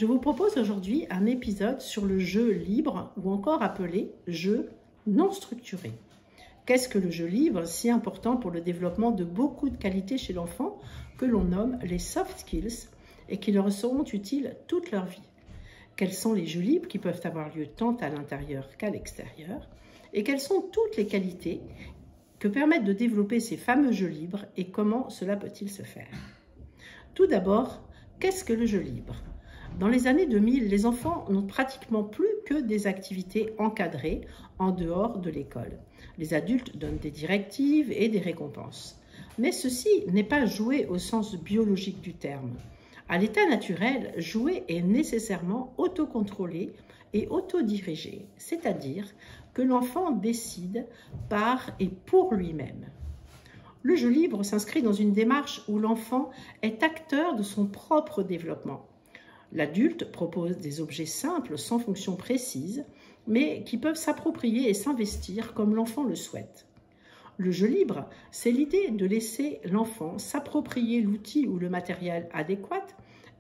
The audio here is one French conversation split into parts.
Je vous propose aujourd'hui un épisode sur le jeu libre ou encore appelé jeu non structuré. Qu'est-ce que le jeu libre, si important pour le développement de beaucoup de qualités chez l'enfant que l'on nomme les soft skills et qui leur seront utiles toute leur vie? Quels sont les jeux libres qui peuvent avoir lieu tant à l'intérieur qu'à l'extérieur? Et quelles sont toutes les qualités que permettent de développer ces fameux jeux libres et comment cela peut-il se faire? Tout d'abord, qu'est-ce que le jeu libre? Dans les années 2000, les enfants n'ont pratiquement plus que des activités encadrées en dehors de l'école. Les adultes donnent des directives et des récompenses. Mais ceci n'est pas jouer au sens biologique du terme. À l'état naturel, jouer est nécessairement autocontrôlé et autodirigé, c'est-à-dire que l'enfant décide par et pour lui-même. Le jeu libre s'inscrit dans une démarche où l'enfant est acteur de son propre développement. L'adulte propose des objets simples sans fonction précise, mais qui peuvent s'approprier et s'investir comme l'enfant le souhaite. Le jeu libre, c'est l'idée de laisser l'enfant s'approprier l'outil ou le matériel adéquat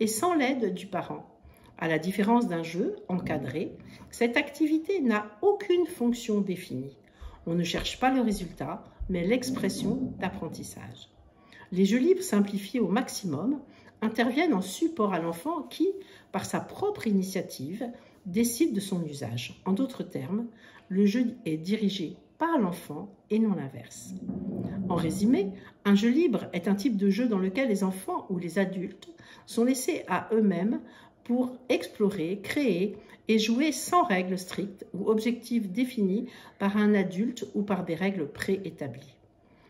et sans l'aide du parent. À la différence d'un jeu encadré, cette activité n'a aucune fonction définie. On ne cherche pas le résultat, mais l'expression d'apprentissage. Les jeux libres simplifiés au maximum interviennent en support à l'enfant qui, par sa propre initiative, décide de son usage. En d'autres termes, le jeu est dirigé par l'enfant et non l'inverse. En résumé, un jeu libre est un type de jeu dans lequel les enfants ou les adultes sont laissés à eux-mêmes pour explorer, créer et jouer sans règles strictes ou objectifs définis par un adulte ou par des règles préétablies.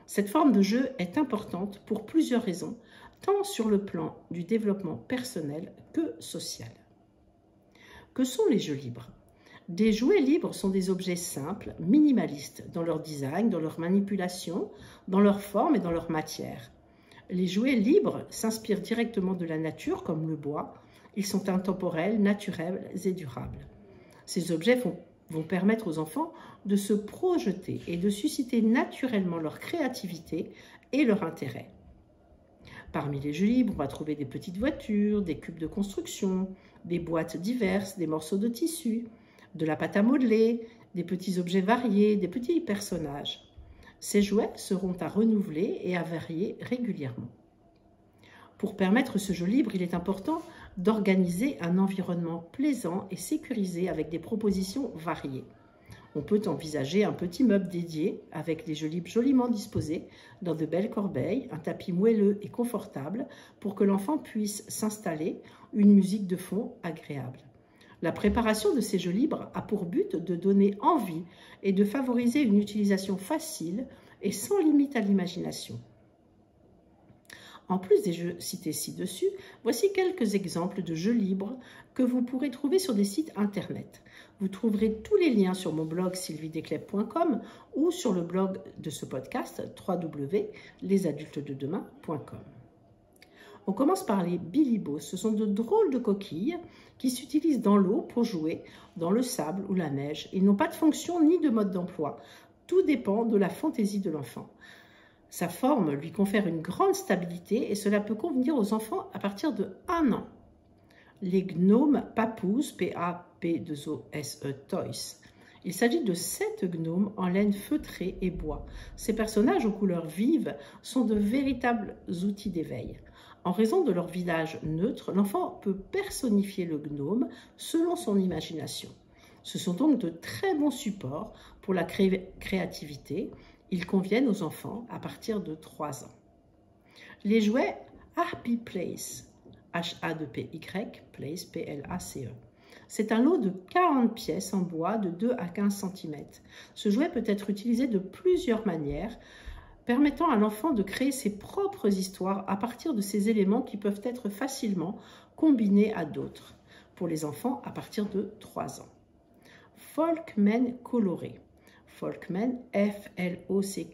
Cette forme de jeu est importante pour plusieurs raisons, tant sur le plan du développement personnel que social. Que sont les jeux libres? Des jouets libres sont des objets simples, minimalistes dans leur design, dans leur manipulation, dans leur forme et dans leur matière. Les jouets libres s'inspirent directement de la nature comme le bois. Ils sont intemporels, naturels et durables. Ces objets vont permettre aux enfants de se projeter et de susciter naturellement leur créativité et leur intérêt. Parmi les jeux libres, on va trouver des petites voitures, des cubes de construction, des boîtes diverses, des morceaux de tissu, de la pâte à modeler, des petits objets variés, des petits personnages. Ces jouets seront à renouveler et à varier régulièrement. Pour permettre ce jeu libre, il est important d'organiser un environnement plaisant et sécurisé avec des propositions variées. On peut envisager un petit meuble dédié avec des jeux libres joliment disposés dans de belles corbeilles, un tapis moelleux et confortable pour que l'enfant puisse s'installer, une musique de fond agréable. La préparation de ces jeux libres a pour but de donner envie et de favoriser une utilisation facile et sans limite à l'imagination. En plus des jeux cités ci-dessus, voici quelques exemples de jeux libres que vous pourrez trouver sur des sites internet. Vous trouverez tous les liens sur mon blog sylviedesclèpes.com ou sur le blog de ce podcast www.lesadultesdedemain.com. On commence par les bilibos. Ce sont de drôles de coquilles qui s'utilisent dans l'eau pour jouer, dans le sable ou la neige. Ils n'ont pas de fonction ni de mode d'emploi. Tout dépend de la fantaisie de l'enfant. Sa forme lui confère une grande stabilité et cela peut convenir aux enfants à partir de 1 an. Les gnomes papous, P-A-P-2-O-S-E Toys. Il s'agit de 7 gnomes en laine feutrée et bois. Ces personnages aux couleurs vives sont de véritables outils d'éveil. En raison de leur visage neutre, l'enfant peut personnifier le gnome selon son imagination. Ce sont donc de très bons supports pour la créativité. Ils conviennent aux enfants à partir de 3 ans. Les jouets Happy Place, H-A-2-P-Y, Place, P-L-A-C-E. C'est un lot de 40 pièces en bois de 2 à 15 cm. Ce jouet peut être utilisé de plusieurs manières, permettant à l'enfant de créer ses propres histoires à partir de ces éléments qui peuvent être facilement combinés à d'autres, pour les enfants à partir de 3 ans. Folkmen colorés. Folkmen, F-L-O-C-K-M-E-N.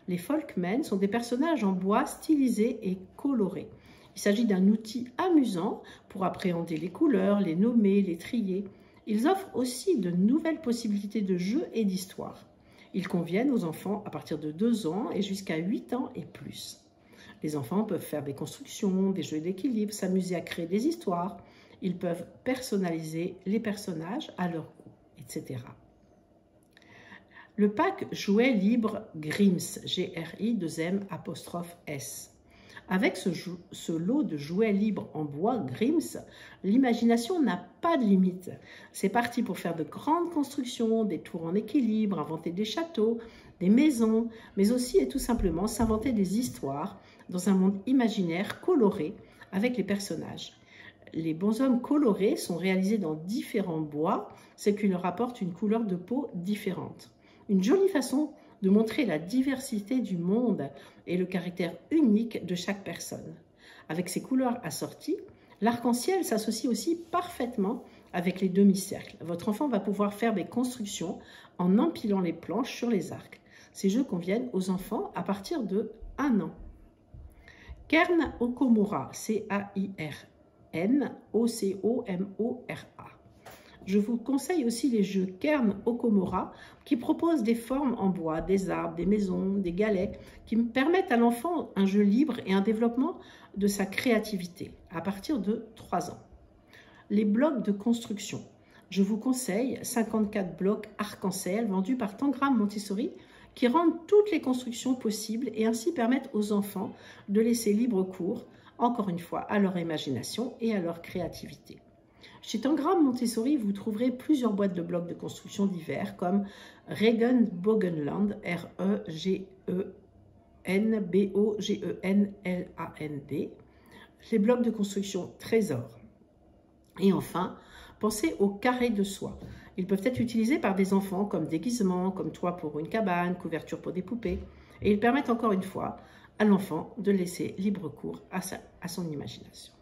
Les folkmen sont des personnages en bois stylisés et colorés. Il s'agit d'un outil amusant pour appréhender les couleurs, les nommer, les trier. Ils offrent aussi de nouvelles possibilités de jeux et d'histoire. Ils conviennent aux enfants à partir de 2 ans et jusqu'à 8 ans et plus. Les enfants peuvent faire des constructions, des jeux d'équilibre, s'amuser à créer des histoires. Ils peuvent personnaliser les personnages à leur goût, etc. Le pack jouets libres Grims, G-R-I-2-M'-S. Avec ce lot de jouets libres en bois Grims, l'imagination n'a pas de limite. C'est parti pour faire de grandes constructions, des tours en équilibre, inventer des châteaux, des maisons, mais aussi et tout simplement s'inventer des histoires dans un monde imaginaire coloré avec les personnages. Les bonshommes colorés sont réalisés dans différents bois, ce qui leur apporte une couleur de peau différente. Une jolie façon de montrer la diversité du monde et le caractère unique de chaque personne. Avec ces couleurs assorties, l'arc-en-ciel s'associe aussi parfaitement avec les demi-cercles. Votre enfant va pouvoir faire des constructions en empilant les planches sur les arcs. Ces jeux conviennent aux enfants à partir de 1 an. Cairn Okomora, C-A-I-R-N O-C-O-M-O-R-A. Je vous conseille aussi les jeux Cairn Okomora qui proposent des formes en bois, des arbres, des maisons, des galets qui permettent à l'enfant un jeu libre et un développement de sa créativité à partir de 3 ans. Les blocs de construction. Je vous conseille 54 blocs arc-en-ciel vendus par Tangram Montessori qui rendent toutes les constructions possibles et ainsi permettent aux enfants de laisser libre cours, encore une fois, à leur imagination et à leur créativité. Chez Tangram Montessori, vous trouverez plusieurs boîtes de blocs de construction divers comme Regenbogenland, R-E-G-E-N-B-O-G-E-N-L-A-N-D, les blocs de construction Trésor. Et enfin, pensez aux carrés de soie. Ils peuvent être utilisés par des enfants comme déguisement, comme toit pour une cabane, couverture pour des poupées. Et ils permettent encore une fois à l'enfant de laisser libre cours à son imagination.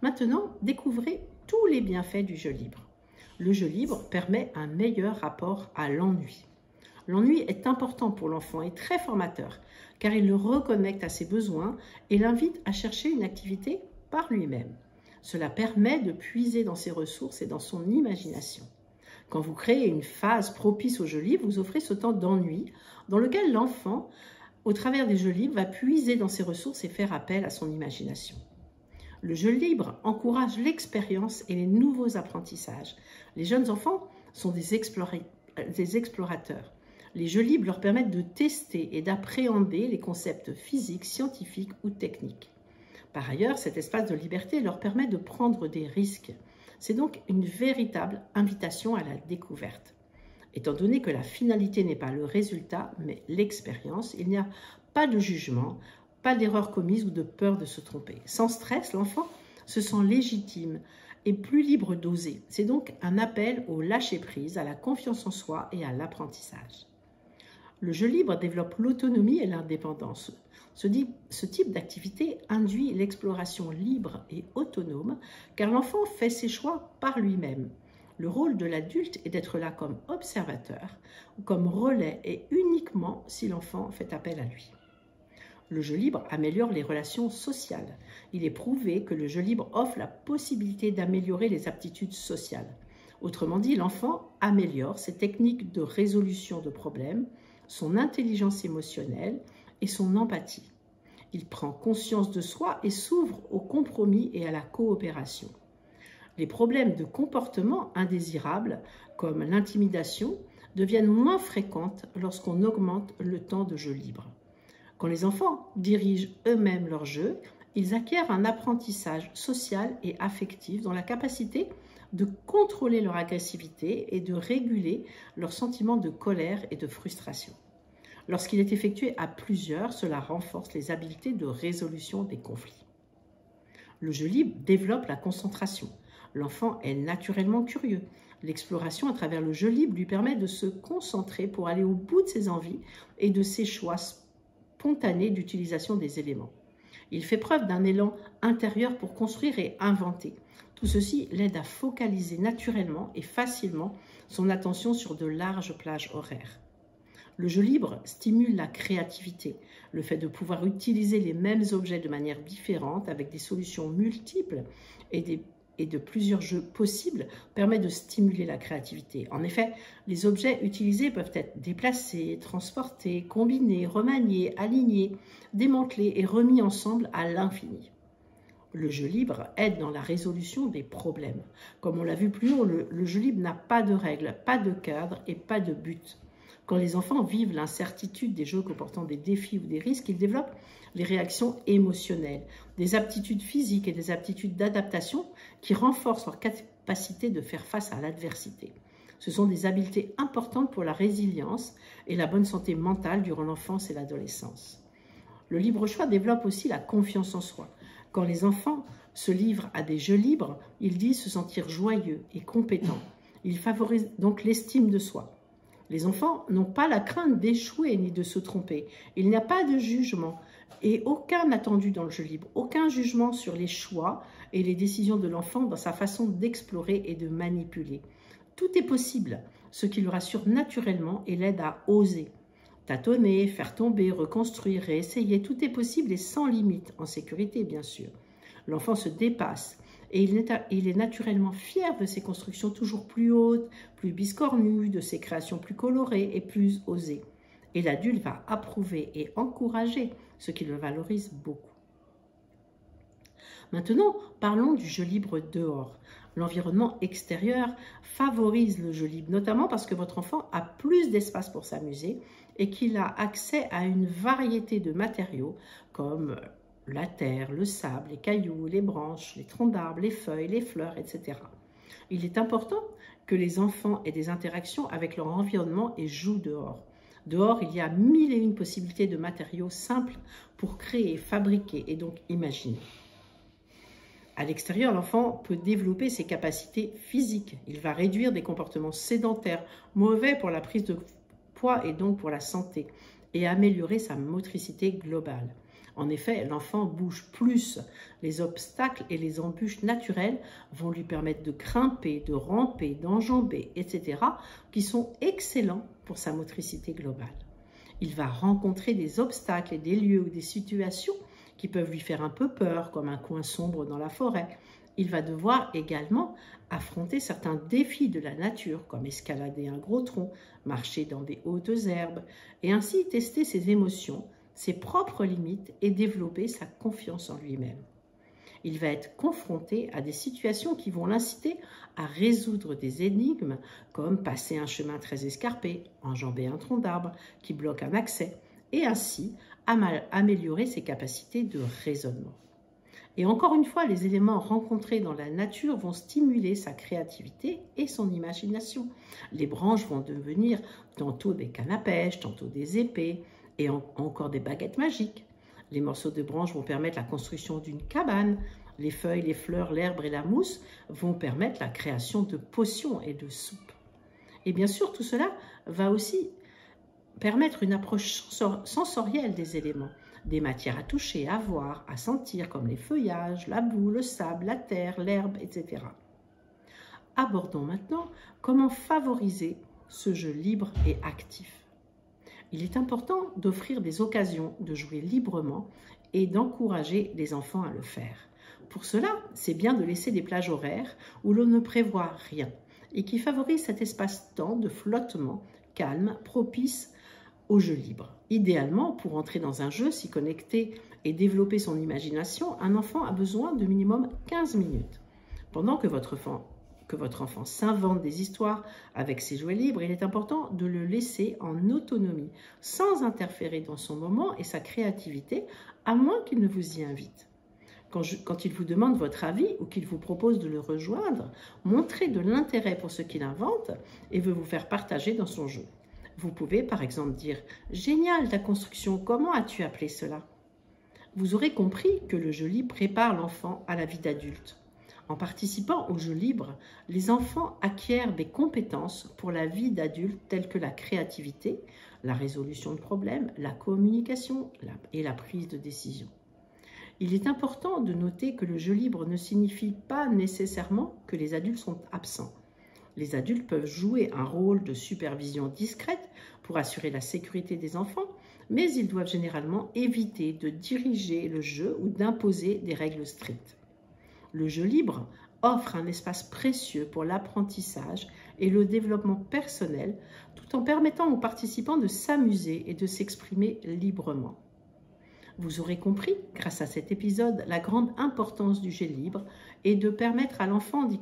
Maintenant, découvrez tous les bienfaits du jeu libre. Le jeu libre permet un meilleur rapport à l'ennui. L'ennui est important pour l'enfant et très formateur, car il le reconnecte à ses besoins et l'invite à chercher une activité par lui-même. Cela permet de puiser dans ses ressources et dans son imagination. Quand vous créez une phase propice au jeu libre, vous offrez ce temps d'ennui dans lequel l'enfant, au travers des jeux libres, va puiser dans ses ressources et faire appel à son imagination. Le jeu libre encourage l'expérience et les nouveaux apprentissages. Les jeunes enfants sont des explorateurs. Les jeux libres leur permettent de tester et d'appréhender les concepts physiques, scientifiques ou techniques. Par ailleurs, cet espace de liberté leur permet de prendre des risques. C'est donc une véritable invitation à la découverte. Étant donné que la finalité n'est pas le résultat, mais l'expérience, il n'y a pas de jugement, pas d'erreur commise ou de peur de se tromper. Sans stress, l'enfant se sent légitime et plus libre d'oser. C'est donc un appel au lâcher-prise, à la confiance en soi et à l'apprentissage. Le jeu libre développe l'autonomie et l'indépendance. Ce type d'activité induit l'exploration libre et autonome car l'enfant fait ses choix par lui-même. Le rôle de l'adulte est d'être là comme observateur ou comme relais et uniquement si l'enfant fait appel à lui. Le jeu libre améliore les relations sociales. Il est prouvé que le jeu libre offre la possibilité d'améliorer les aptitudes sociales. Autrement dit, l'enfant améliore ses techniques de résolution de problèmes, son intelligence émotionnelle et son empathie. Il prend conscience de soi et s'ouvre au compromis et à la coopération. Les problèmes de comportement indésirables, comme l'intimidation, deviennent moins fréquentes lorsqu'on augmente le temps de jeu libre. Quand les enfants dirigent eux-mêmes leur jeu, ils acquièrent un apprentissage social et affectif dans la capacité de contrôler leur agressivité et de réguler leurs sentiments de colère et de frustration. Lorsqu'il est effectué à plusieurs, cela renforce les habiletés de résolution des conflits. Le jeu libre développe la concentration. L'enfant est naturellement curieux. L'exploration à travers le jeu libre lui permet de se concentrer pour aller au bout de ses envies et de ses choix spontanés d'utilisation des éléments. Il fait preuve d'un élan intérieur pour construire et inventer. Tout ceci l'aide à focaliser naturellement et facilement son attention sur de larges plages horaires. Le jeu libre stimule la créativité, le fait de pouvoir utiliser les mêmes objets de manière différente avec des solutions multiples et des et de plusieurs jeux possibles permet de stimuler la créativité. En effet, les objets utilisés peuvent être déplacés, transportés, combinés, remaniés, alignés, démantelés et remis ensemble à l'infini. Le jeu libre aide dans la résolution des problèmes. Comme on l'a vu plus haut, le jeu libre n'a pas de règles, pas de cadre et pas de but. Quand les enfants vivent l'incertitude des jeux comportant des défis ou des risques, ils développent les réactions émotionnelles, des aptitudes physiques et des aptitudes d'adaptation qui renforcent leur capacité de faire face à l'adversité. Ce sont des habiletés importantes pour la résilience et la bonne santé mentale durant l'enfance et l'adolescence. Le libre choix développe aussi la confiance en soi. Quand les enfants se livrent à des jeux libres, ils disent se sentir joyeux et compétents. Ils favorisent donc l'estime de soi. Les enfants n'ont pas la crainte d'échouer ni de se tromper. Il n'y a pas de jugement et aucun attendu dans le jeu libre, aucun jugement sur les choix et les décisions de l'enfant dans sa façon d'explorer et de manipuler. Tout est possible, ce qui le rassure naturellement et l'aide à oser. Tâtonner, faire tomber, reconstruire, réessayer, tout est possible et sans limite, en sécurité bien sûr. L'enfant se dépasse et il est naturellement fier de ses constructions toujours plus hautes, plus biscornues, de ses créations plus colorées et plus osées. Et l'adulte va approuver et encourager, ce qui le valorise beaucoup. Maintenant, parlons du jeu libre dehors. L'environnement extérieur favorise le jeu libre, notamment parce que votre enfant a plus d'espace pour s'amuser et qu'il a accès à une variété de matériaux comme la terre, le sable, les cailloux, les branches, les troncs d'arbres, les feuilles, les fleurs, etc. Il est important que les enfants aient des interactions avec leur environnement et jouent dehors. Dehors, il y a mille et une possibilités de matériaux simples pour créer, fabriquer et donc imaginer. À l'extérieur, l'enfant peut développer ses capacités physiques. Il va réduire des comportements sédentaires, mauvais pour la prise de poids et donc pour la santé, et améliorer sa motricité globale. En effet, l'enfant bouge plus. Les obstacles et les embûches naturelles vont lui permettre de grimper, de ramper, d'enjamber, etc., qui sont excellents pour sa motricité globale. Il va rencontrer des obstacles et des lieux ou des situations qui peuvent lui faire un peu peur, comme un coin sombre dans la forêt. Il va devoir également affronter certains défis de la nature, comme escalader un gros tronc, marcher dans des hautes herbes, et ainsi tester ses émotions, ses propres limites et développer sa confiance en lui-même. Il va être confronté à des situations qui vont l'inciter à résoudre des énigmes, comme passer un chemin très escarpé, enjamber un tronc d'arbre qui bloque un accès, et ainsi améliorer ses capacités de raisonnement. Et encore une fois, les éléments rencontrés dans la nature vont stimuler sa créativité et son imagination. Les branches vont devenir tantôt des cannes à pêche, tantôt des épées et encore des baguettes magiques. Les morceaux de branches vont permettre la construction d'une cabane. Les feuilles, les fleurs, l'herbe et la mousse vont permettre la création de potions et de soupes. Et bien sûr, tout cela va aussi permettre une approche sensorielle des éléments, des matières à toucher, à voir, à sentir, comme les feuillages, la boue, le sable, la terre, l'herbe, etc. Abordons maintenant comment favoriser ce jeu libre et actif. Il est important d'offrir des occasions de jouer librement et d'encourager les enfants à le faire. Pour cela, c'est bien de laisser des plages horaires où l'on ne prévoit rien et qui favorisent cet espace-temps de flottement calme, propice au jeu libre. Idéalement, pour entrer dans un jeu, s'y connecter et développer son imagination, un enfant a besoin de minimum 15 minutes. Pendant que votre enfant s'invente des histoires avec ses jouets libres, il est important de le laisser en autonomie, sans interférer dans son moment et sa créativité, à moins qu'il ne vous y invite. Quand il vous demande votre avis ou qu'il vous propose de le rejoindre, montrez de l'intérêt pour ce qu'il invente et veut vous faire partager dans son jeu. Vous pouvez par exemple dire « Génial ta construction, comment as-tu appelé cela ?» Vous aurez compris que le jeu libre prépare l'enfant à la vie d'adulte. En participant au jeu libre, les enfants acquièrent des compétences pour la vie d'adulte telles que la créativité, la résolution de problèmes, la communication et la prise de décision. Il est important de noter que le jeu libre ne signifie pas nécessairement que les adultes sont absents. Les adultes peuvent jouer un rôle de supervision discrète pour assurer la sécurité des enfants, mais ils doivent généralement éviter de diriger le jeu ou d'imposer des règles strictes. Le jeu libre offre un espace précieux pour l'apprentissage et le développement personnel, tout en permettant aux participants de s'amuser et de s'exprimer librement. Vous aurez compris, grâce à cet épisode, la grande importance du jeu libre et de permettre à l'enfant d'y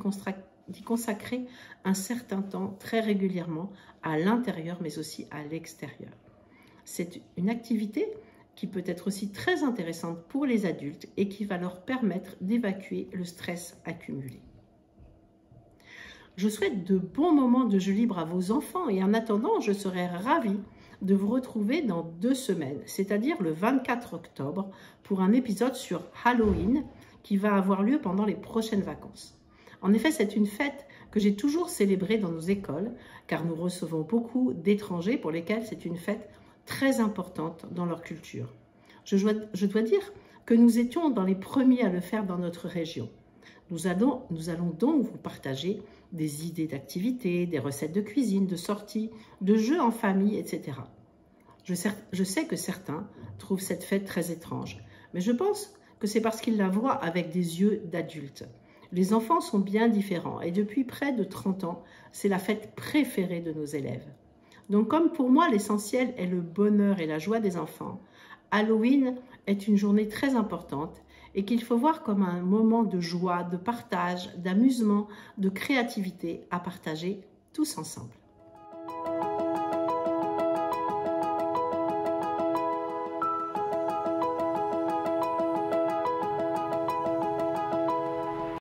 consacrer un certain temps très régulièrement à l'intérieur mais aussi à l'extérieur. C'est une activité qui peut être aussi très intéressante pour les adultes et qui va leur permettre d'évacuer le stress accumulé. Je souhaite de bons moments de jeu libre à vos enfants et en attendant, je serai ravie de vous retrouver dans 2 semaines, c'est-à-dire le 24 octobre, pour un épisode sur Halloween qui va avoir lieu pendant les prochaines vacances. En effet, c'est une fête que j'ai toujours célébrée dans nos écoles, car nous recevons beaucoup d'étrangers pour lesquels c'est une fête très importante dans leur culture. Je dois dire que nous étions dans les premiers à le faire dans notre région. Nous allons donc vous partager des idées d'activités, des recettes de cuisine, de sorties, de jeux en famille, etc. Je sais que certains trouvent cette fête très étrange, mais je pense que c'est parce qu'ils la voient avec des yeux d'adultes. Les enfants sont bien différents et depuis près de 30 ans, c'est la fête préférée de nos élèves. Donc comme pour moi, l'essentiel est le bonheur et la joie des enfants, Halloween est une journée très importante et qu'il faut voir comme un moment de joie, de partage, d'amusement, de créativité à partager tous ensemble.